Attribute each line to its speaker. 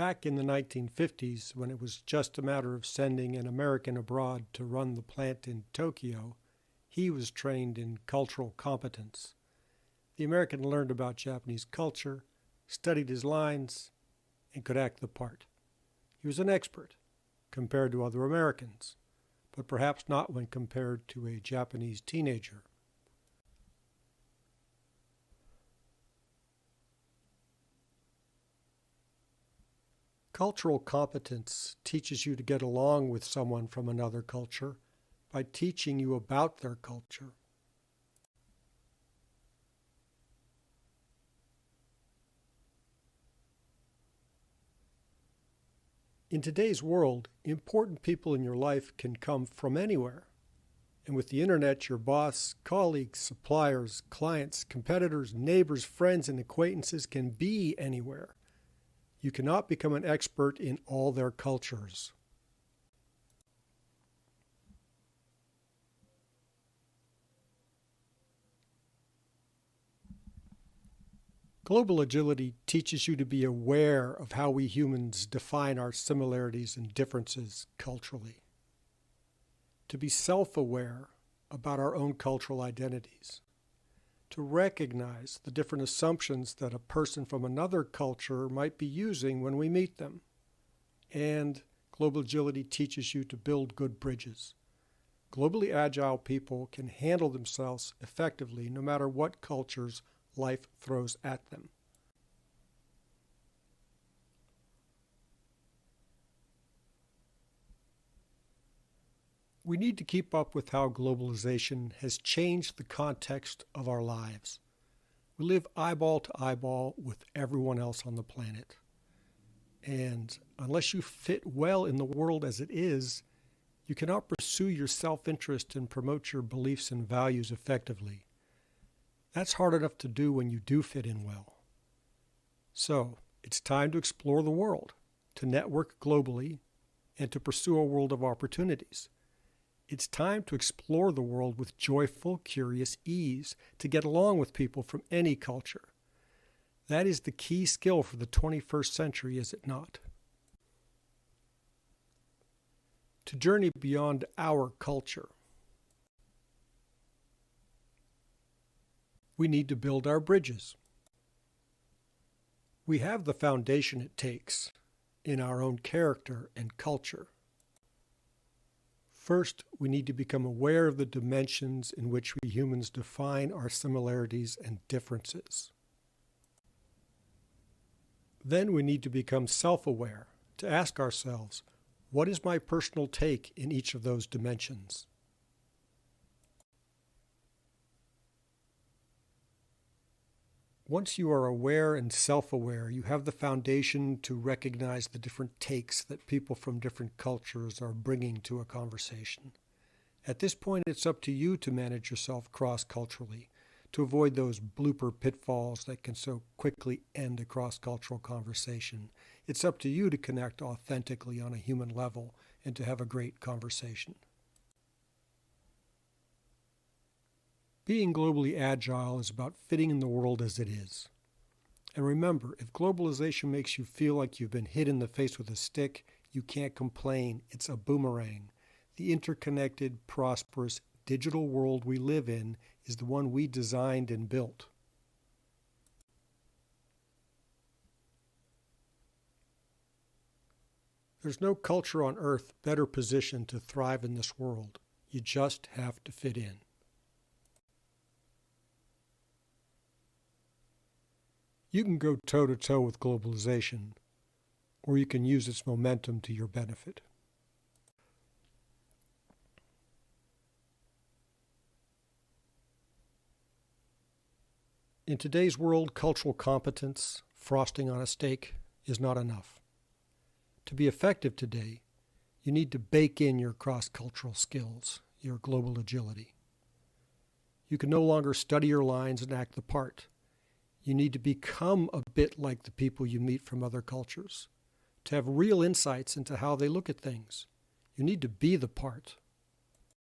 Speaker 1: Back in the 1950s, when it was just a matter of sending an American abroad to run the plant in Tokyo, he was trained in cultural competence. The American learned about Japanese culture, studied his lines, and could act the part. He was an expert compared to other Americans, but perhaps not when compared to a Japanese teenager. Cultural competence teaches you to get along with someone from another culture by teaching you about their culture. In today's world, important people in your life can come from anywhere. And with the internet, your boss, colleagues, suppliers, clients, competitors, neighbors, friends, and acquaintances can be anywhere. You cannot become an expert in all their cultures. Global agility teaches you to be aware of how we humans define our similarities and differences culturally. To be self-aware about our own cultural identities. To recognize the different assumptions that a person from another culture might be using when we meet them. And global agility teaches you to build good bridges. Globally agile people can handle themselves effectively no matter what cultures life throws at them. We need to keep up with how globalization has changed the context of our lives. We live eyeball to eyeball with everyone else on the planet. And unless you fit well in the world as it is, you cannot pursue your self-interest and promote your beliefs and values effectively. That's hard enough to do when you do fit in well. So, it's time to explore the world, to network globally, and to pursue a world of opportunities. It's time to explore the world with joyful, curious ease, to get along with people from any culture. That is the key skill for the 21st century, is it not? To journey beyond our culture. We need to build our bridges. We have the foundation it takes in our own character and culture. First, we need to become aware of the dimensions in which we humans define our similarities and differences. Then we need to become self-aware, to ask ourselves, what is my personal take in each of those dimensions? Once you are aware and self-aware, you have the foundation to recognize the different takes that people from different cultures are bringing to a conversation. At this point, it's up to you to manage yourself cross-culturally, to avoid those blooper pitfalls that can so quickly end a cross-cultural conversation. It's up to you to connect authentically on a human level and to have a great conversation. Being globally agile is about fitting in the world as it is. And remember, if globalization makes you feel like you've been hit in the face with a stick, you can't complain. It's a boomerang. The interconnected, prosperous, digital world we live in is the one we designed and built. There's no culture on earth better positioned to thrive in this world. You just have to fit in. You can go toe-to-toe with globalization, or you can use its momentum to your benefit. In today's world, cultural competence, frosting on a steak, is not enough. To be effective today, you need to bake in your cross-cultural skills, your global agility. You can no longer study your lines and act the part. You need to become a bit like the people you meet from other cultures, to have real insights into how they look at things. You need to be the part.